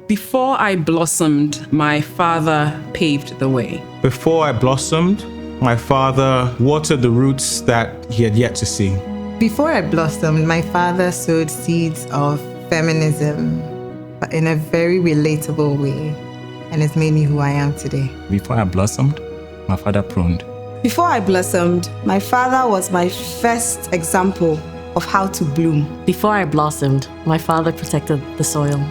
Before I blossomed, my father paved the way. Before I blossomed, my father watered the roots that he had yet to see. Before I blossomed, my father sowed seeds of feminism, but in a very relatable way, and it's made me who I am today. Before I blossomed, my father pruned. Before I blossomed, my father was my first example of how to bloom. Before I blossomed, my father protected the soil.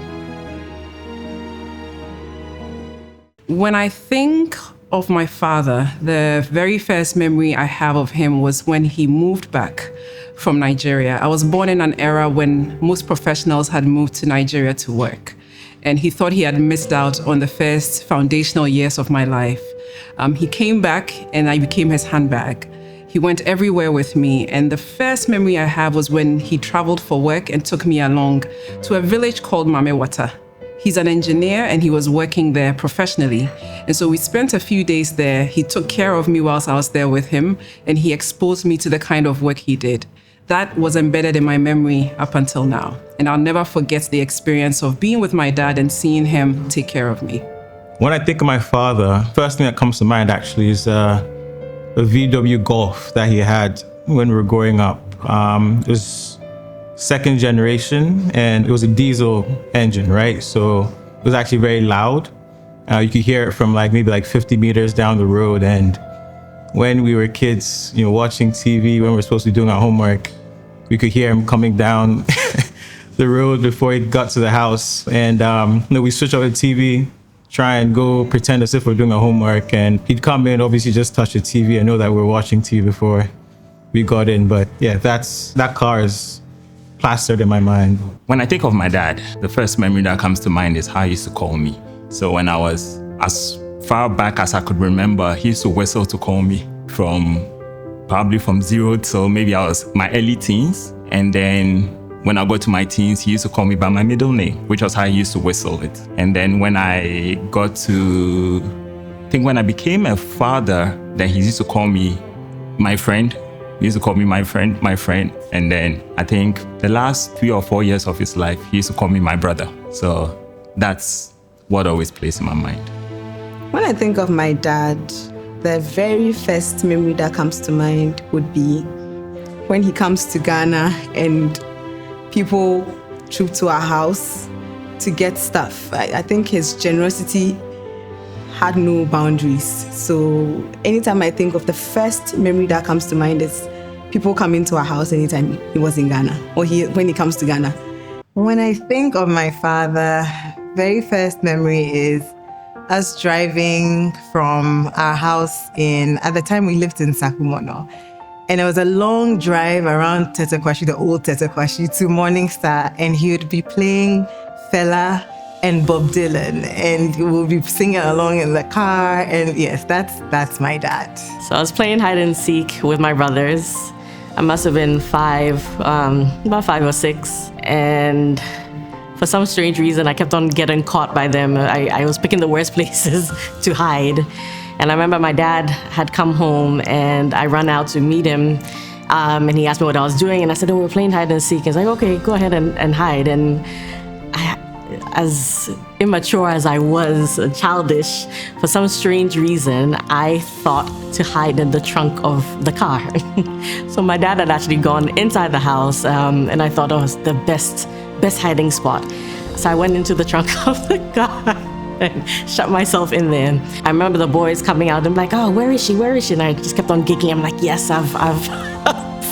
When I think of my father, the very first memory I have of him was when he moved back from Nigeria. I was born in an era when most professionals had moved to Nigeria to work, and he thought he had missed out on the first foundational years of my life. He came back and I became his handbag. He went everywhere with me, and the first memory I have was when he traveled for work and took me along to a village called Mamewata. He's an engineer and he was working there professionally. And so we spent a few days there. He took care of me whilst I was there with him, and he exposed me to the kind of work he did. That was embedded in my memory up until now. And I'll never forget the experience of being with my dad and seeing him take care of me. When I think of my father, first thing that comes to mind actually is a VW Golf that he had when we were growing up. It was second generation and it was a diesel engine, right? So it was actually very loud. You could hear it from maybe 50 meters down the road. And when we were kids, watching TV, when we were supposed to be doing our homework, we could hear him coming down the road before he got to the house. And we switch off the TV, try and go pretend as if we're doing our homework. And he'd come in, obviously just touch the TV and know that we were watching TV before we got in. But yeah, that car is plastered in my mind. When I think of my dad, the first memory that comes to mind is how he used to call me. So when I was as far back as I could remember, he used to whistle to call me probably from 0 till maybe I was my early teens. And then when I got to my teens, he used to call me by my middle name, which was how he used to whistle it. And then when I got to, I think when I became a father, then he used to call me my friend. He used to call me my friend. And then I think the last 3 or 4 years of his life, he used to call me my brother. So that's what always plays in my mind. When I think of my dad, the very first memory that comes to mind would be when he comes to Ghana and people troop to our house to get stuff. I think his generosity had no boundaries. So anytime I think of the first memory that comes to mind is people coming to our house anytime he was in Ghana or when he comes to Ghana. When I think of my father, very first memory is us driving from our house at the time we lived in Sakumono. And it was a long drive around Tetekwashi, the old Tetekwashi, to Morningstar. And he would be playing Fela and Bob Dylan. And we'll be singing along in the car. And yes, that's my dad. So I was playing hide and seek with my brothers. I must have been about 5 or 6. And for some strange reason, I kept on getting caught by them. I was picking the worst places to hide. And I remember my dad had come home and I ran out to meet him. And he asked me what I was doing. And I said, we're playing hide and seek. He's like, okay, go ahead and hide. And as immature as I was, childish, for some strange reason, I thought to hide in the trunk of the car. So my dad had actually gone inside the house. And I thought it was the best hiding spot. So I went into the trunk of the car and shut myself in there. I remember the boys coming out and like, oh, where is she? And I just kept on giggling. I'm like, yes, I've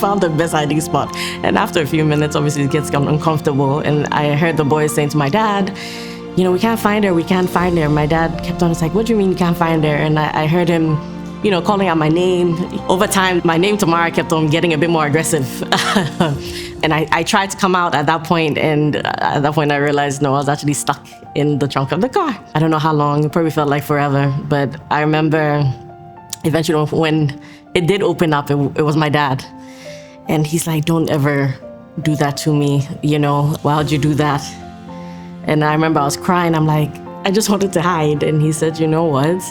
found the best hiding spot. And after a few minutes, obviously it gets uncomfortable. And I heard the boys saying to my dad, we can't find her. My dad kept on, it's like, what do you mean you can't find her? And I heard him, calling out my name. Over time, my name, Tamara, kept on getting a bit more aggressive. And I tried to come out at that point, and at that point I realized, no, I was actually stuck in the trunk of the car. I don't know how long, it probably felt like forever, but I remember eventually when it did open up, it was my dad. And he's like, don't ever do that to me, why would you do that? And I remember I was crying, I'm like, I just wanted to hide. And he said, you know what?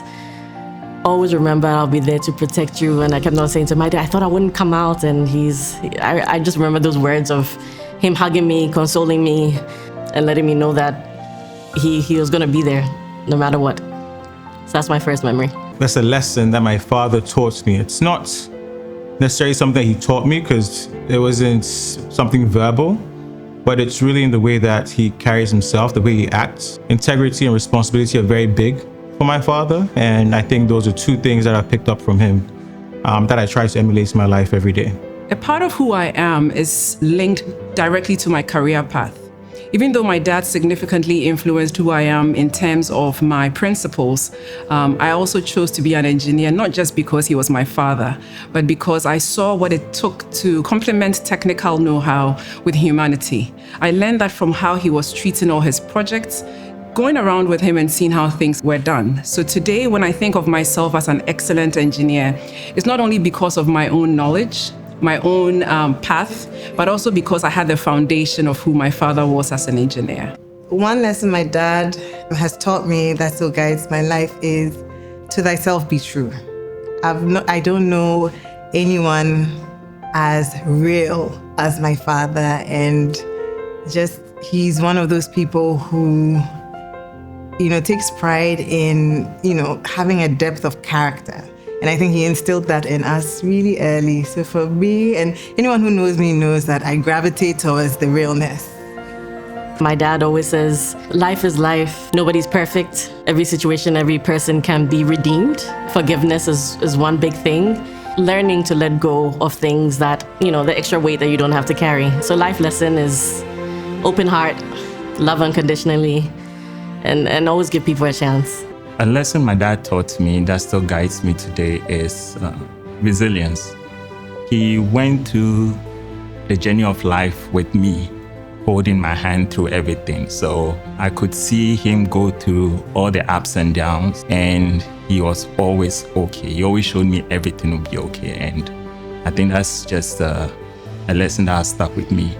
Always remember I'll be there to protect you. And I kept on saying to my dad, I thought I wouldn't come out. And I just remember those words of him hugging me, consoling me, and letting me know that he was gonna be there no matter what. So that's my first memory. That's a lesson that my father taught me. It's not necessarily something he taught me because it wasn't something verbal, but it's really in the way that he carries himself, the way he acts. Integrity and responsibility are very big for my father, and I think those are two things that I picked up from him that I try to emulate in my life every day. A part of who I am is linked directly to my career path. Even though my dad significantly influenced who I am in terms of my principles, I also chose to be an engineer, not just because he was my father, but because I saw what it took to complement technical know-how with humanity. I learned that from how he was treating all his projects, going around with him and seeing how things were done. So today, when I think of myself as an excellent engineer, it's not only because of my own knowledge, my own path, but also because I had the foundation of who my father was as an engineer. One lesson my dad has taught me that still guides my life is to thyself be true. I don't know anyone as real as my father, and just he's one of those people who, takes pride in, having a depth of character. And I think he instilled that in us really early. So for me, and anyone who knows me knows that I gravitate towards the realness. My dad always says, life is life. Nobody's perfect. Every situation, every person can be redeemed. Forgiveness is one big thing. Learning to let go of things that, the extra weight that you don't have to carry. So life lesson is open heart, love unconditionally, and always give people a chance. A lesson my dad taught me that still guides me today is resilience. He went through the journey of life with me, holding my hand through everything. So I could see him go through all the ups and downs, and he was always okay. He always showed me everything would be okay. And I think that's just a lesson that has stuck with me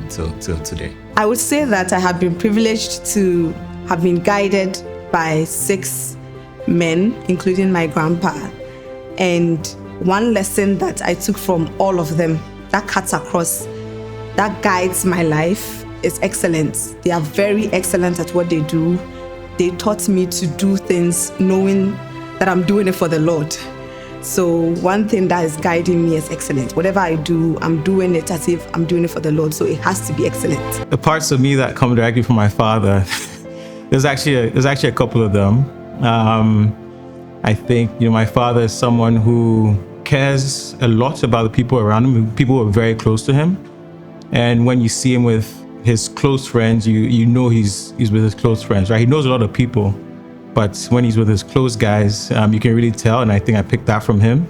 till today. I would say that I have been privileged to have been guided by 6 men, including my grandpa. And one lesson that I took from all of them that cuts across, that guides my life, is excellence. They are very excellent at what they do. They taught me to do things knowing that I'm doing it for the Lord. So one thing that is guiding me is excellence. Whatever I do, I'm doing it as if I'm doing it for the Lord. So it has to be excellent. The parts of me that come directly from my father, there's actually a couple of them. I think my father is someone who cares a lot about the people around him, people who are very close to him. And when you see him with his close friends, you know he's with his close friends, right? He knows a lot of people, but when he's with his close guys, you can really tell. And I think I picked that from him.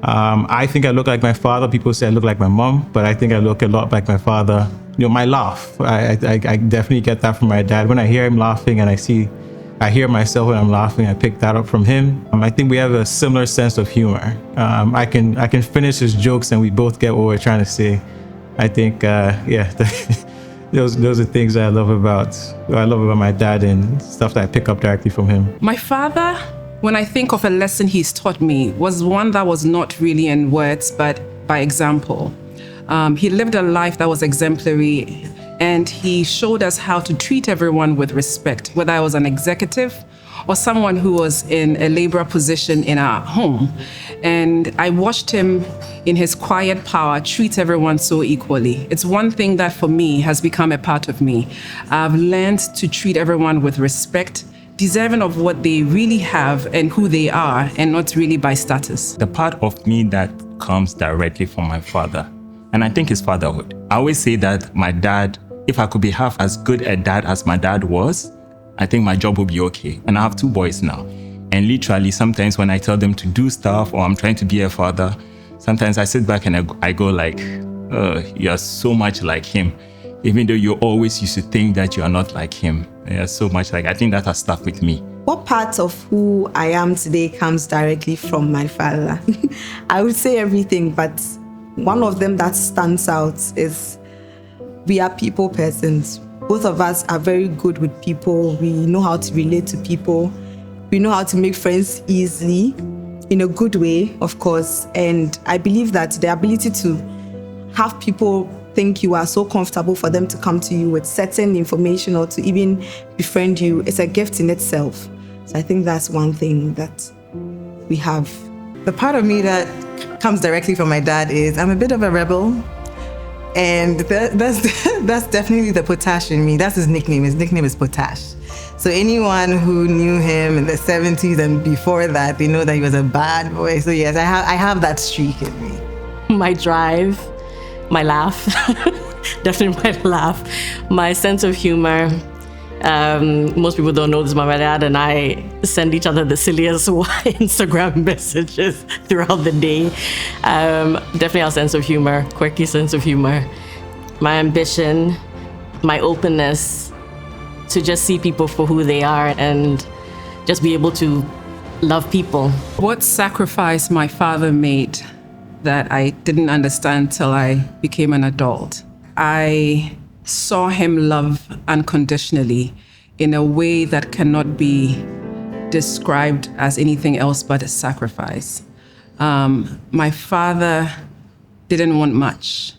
I think I look like my father. People say I look like my mom, but I think I look a lot like my father. My laugh, I definitely get that from my dad. When I hear him laughing and I hear myself when I'm laughing, I pick that up from him. I think we have a similar sense of humor. I can finish his jokes and we both get what we're trying to say. I think, those are things that I love about my dad and stuff that I pick up directly from him. My father, when I think of a lesson he's taught me, was one that was not really in words, but by example. He lived a life that was exemplary, and he showed us how to treat everyone with respect, whether I was an executive or someone who was in a laborer position in our home. And I watched him in his quiet power treat everyone so equally. It's one thing that for me has become a part of me. I've learned to treat everyone with respect, deserving of what they really have and who they are, and not really by status. The part of me that comes directly from my father, and I think his fatherhood. I always say that my dad, if I could be half as good a dad as my dad was, I think my job would be okay. And I have 2 boys now. And literally, sometimes when I tell them to do stuff or I'm trying to be a father, sometimes I sit back and I go like, you're so much like him. Even though you always used to think that you are not like him. You're so much like, I think that has stuck with me. What part of who I am today comes directly from my father? I would say everything, but one of them that stands out is we are people persons. Both of us are very good with people. We know how to relate to people. We know how to make friends easily, in a good way, of course. And I believe that the ability to have people think you are so comfortable for them to come to you with certain information or to even befriend you, it's a gift in itself. So I think that's one thing that we have. The part of me that comes directly from my dad is I'm a bit of a rebel. And that's definitely the Potash in me. That's his nickname. His nickname is Potash. So anyone who knew him in the 70s and before that, they know that he was a bad boy. So yes, I have that streak in me. My drive, my laugh, definitely my laugh, my sense of humor. Most people don't know this, but my dad and I send each other the silliest Instagram messages throughout the day. Definitely our sense of humor, quirky sense of humor. My ambition, my openness to just see people for who they are and just be able to love people. What sacrifice my father made that I didn't understand till I became an adult. I saw him love unconditionally in a way that cannot be described as anything else but a sacrifice. My father didn't want much,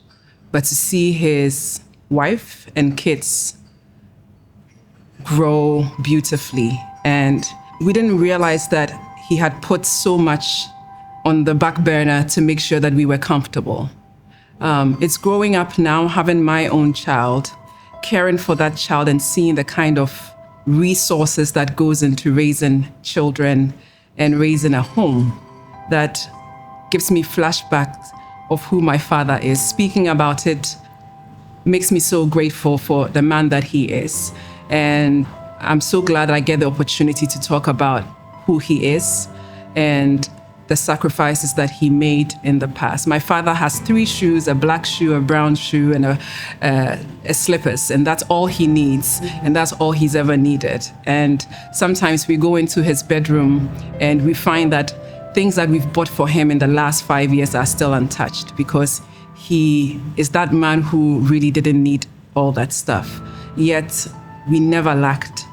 but to see his wife and kids grow beautifully. And we didn't realize that he had put so much on the back burner to make sure that we were comfortable. It's growing up now, having my own child, caring for that child and seeing the kind of resources that goes into raising children and raising a home that gives me flashbacks of who my father is. Speaking about it makes me so grateful for the man that he is. And I'm so glad I get the opportunity to talk about who he is and the sacrifices that he made in the past. My father has 3 shoes, a black shoe, a brown shoe, and a slippers, and that's all he needs, and that's all he's ever needed. And sometimes we go into his bedroom and we find that things that we've bought for him in the last 5 years are still untouched because he is that man who really didn't need all that stuff. Yet we never lacked.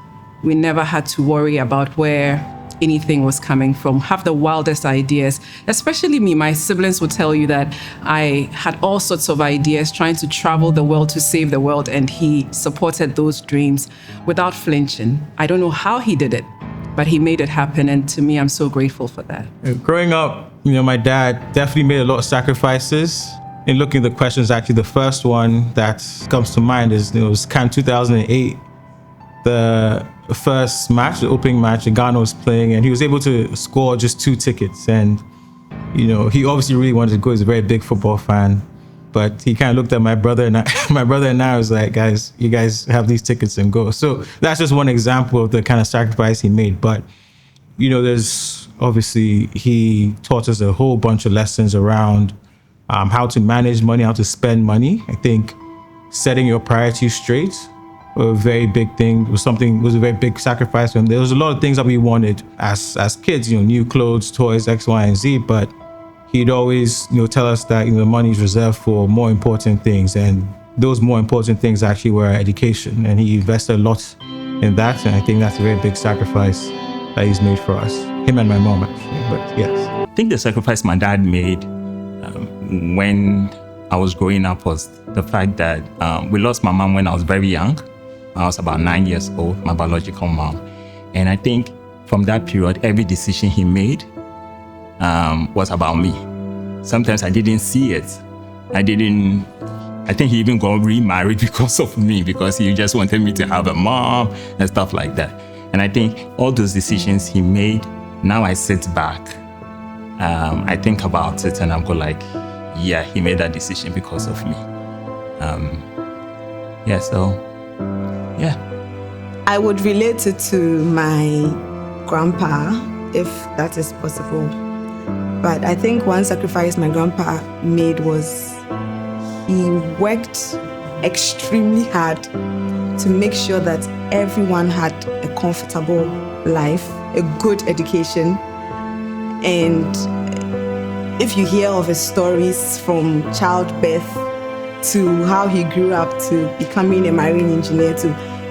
We never had to worry about where anything was coming from, have the wildest ideas. Especially me, my siblings would tell you that I had all sorts of ideas trying to travel the world to save the world, and he supported those dreams without flinching. I don't know how he did it, but he made it happen, and to me, I'm so grateful for that. Growing up, my dad definitely made a lot of sacrifices. In looking at the questions, actually, the first one that comes to mind is it was CAN 2008. The first match, the opening match, Ghana was playing, and he was able to score just 2 tickets. And, he obviously really wanted to go. He's a very big football fan. But he kind of looked at my brother and I was like, guys, you guys have these tickets and go. So that's just one example of the kind of sacrifice he made. But, there's obviously, he taught us a whole bunch of lessons around how to manage money, how to spend money. I think setting your priorities straight a very big thing. Was a very big sacrifice for him. There was a lot of things that we wanted as kids, new clothes, toys, X, Y, and Z, but he'd always, tell us that, the money is reserved for more important things, and those more important things actually were education, and he invested a lot in that, and I think that's a very big sacrifice that he's made for us, him and my mom actually, but yes. I think the sacrifice my dad made when I was growing up was the fact that we lost my mom when I was very young. I was about 9 years old, my biological mom. And I think from that period, every decision he made was about me. Sometimes I didn't see it. I think he even got remarried because of me, because he just wanted me to have a mom and stuff like that. And I think all those decisions he made, now I sit back, I think about it and I'm go like, yeah, he made that decision because of me. I would relate it to my grandpa, if that is possible. But I think one sacrifice my grandpa made was he worked extremely hard to make sure that everyone had a comfortable life, a good education. And if you hear of his stories from childbirth to how he grew up to becoming a marine engineer,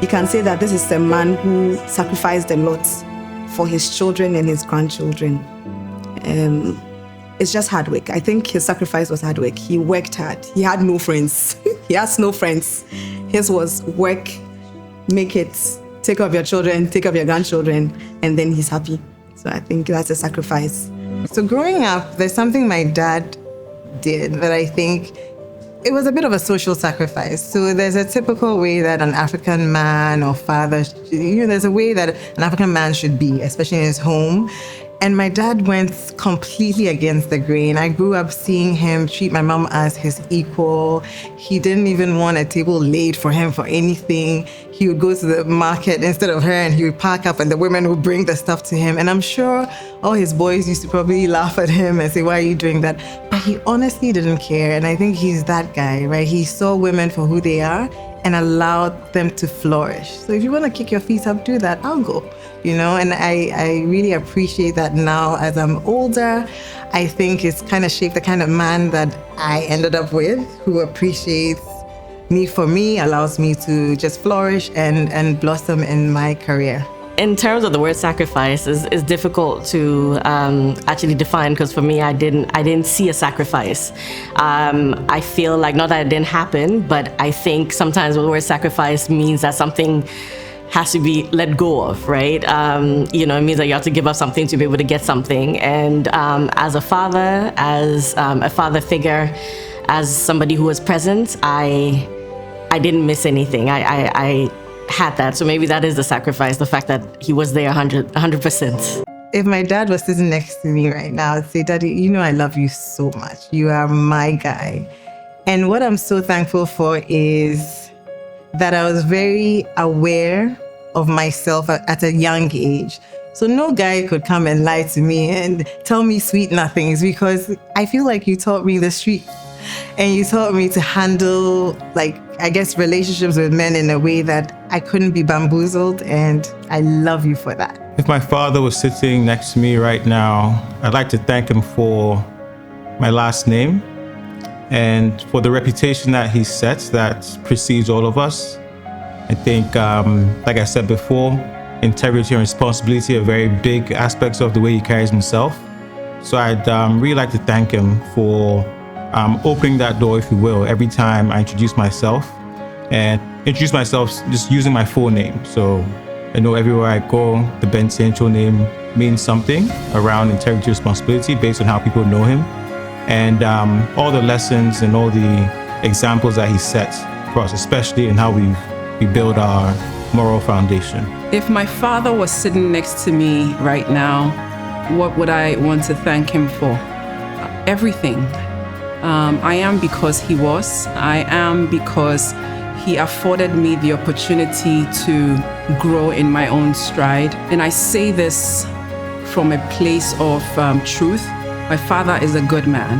you can say that this is a man who sacrificed a lot for his children and his grandchildren. It's just hard work. I think his sacrifice was hard work. He worked hard. He had no friends. He has no friends. His was work, make it, take care of your children, take care of your grandchildren, and then he's happy. So I think that's a sacrifice. So growing up, there's something my dad did that I think it was a bit of a social sacrifice. So there's a typical way that an African man or father, there's a way that an African man should be, especially in his home. And my dad went completely against the grain. I grew up seeing him treat my mom as his equal. He didn't even want a table laid for him for anything. He would go to the market instead of her, and he would pack up and the women would bring the stuff to him. And I'm sure all his boys used to probably laugh at him and say, why are you doing that? But he honestly didn't care. And I think he's that guy, right? He saw women for who they are and allowed them to flourish. So if you want to kick your feet up, do that, I'll go. And I really appreciate that now as I'm older. I think it's kind of shaped the kind of man that I ended up with, who appreciates me for me, allows me to just flourish and blossom in my career. In terms of the word sacrifice, is difficult to actually define, because for me, I didn't see a sacrifice. I feel like, not that it didn't happen, but I think sometimes the word sacrifice means that something has to be let go of, right? It means that you have to give up something to be able to get something. And as a father, as a father figure, as somebody who was present, I didn't miss anything. I had that. So maybe that is the sacrifice, the fact that he was there 100%. If my dad was sitting next to me right now, I'd say, Daddy, I love you so much. You are my guy. And what I'm so thankful for is that I was very aware of myself at a young age. So no guy could come and lie to me and tell me sweet nothings, because I feel like you taught me the street and you taught me to handle, relationships with men in a way that I couldn't be bamboozled, and I love you for that. If my father was sitting next to me right now, I'd like to thank him for my last name and for the reputation that he sets that precedes all of us. I think, like I said before, integrity and responsibility are very big aspects of the way he carries himself. So I'd really like to thank him for opening that door, if you will, every time I introduce myself, and introduce myself just using my full name. So I know everywhere I go, the Bentsi-Enchill name means something around integrity, responsibility based on how people know him. And all the lessons and all the examples that he sets for us, especially in how we build our moral foundation. If my father was sitting next to me right now, what would I want to thank him for? Everything. I am because he was. I am because he afforded me the opportunity to grow in my own stride. And I say this from a place of truth. My father is a good man.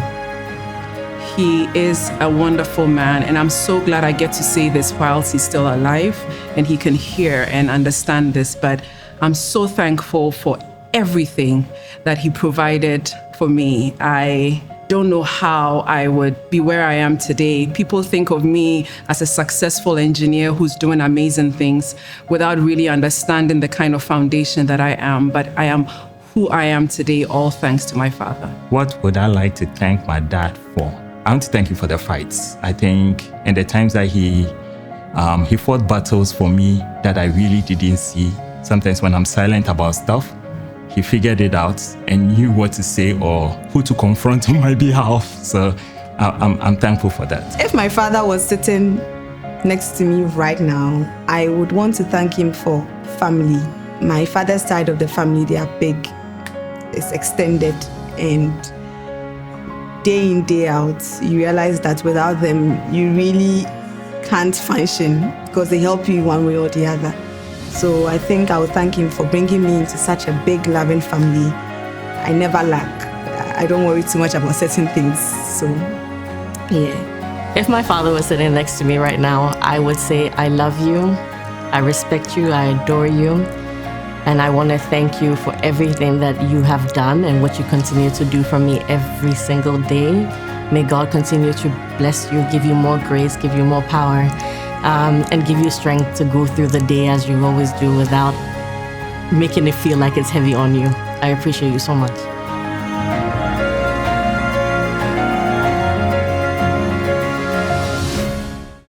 He is a wonderful man, and I'm so glad I get to say this whilst he's still alive and he can hear and understand this. But I'm so thankful for everything that he provided for me. I don't know how I would be where I am today. People think of me as a successful engineer who's doing amazing things without really understanding the kind of foundation that I am. But I am who I am today, all thanks to my father. What would I like to thank my dad for? I want to thank you for the fights. I think in the times that he fought battles for me that I really didn't see. Sometimes when I'm silent about stuff, he figured it out and knew what to say or who to confront on my behalf. So I'm thankful for that. If my father was sitting next to me right now, I would want to thank him for family. My father's side of the family, they are big. It's extended, and day in, day out, you realize that without them, you really can't function because they help you one way or the other. So I think I would thank him for bringing me into such a big, loving family. I never lack. I don't worry too much about certain things. So, yeah. If my father was sitting next to me right now, I would say, I love you, I respect you, I adore you. And I want to thank you for everything that you have done and what you continue to do for me every single day. May God continue to bless you, give you more grace, give you more power, and give you strength to go through the day as you always do without making it feel like it's heavy on you. I appreciate you so much.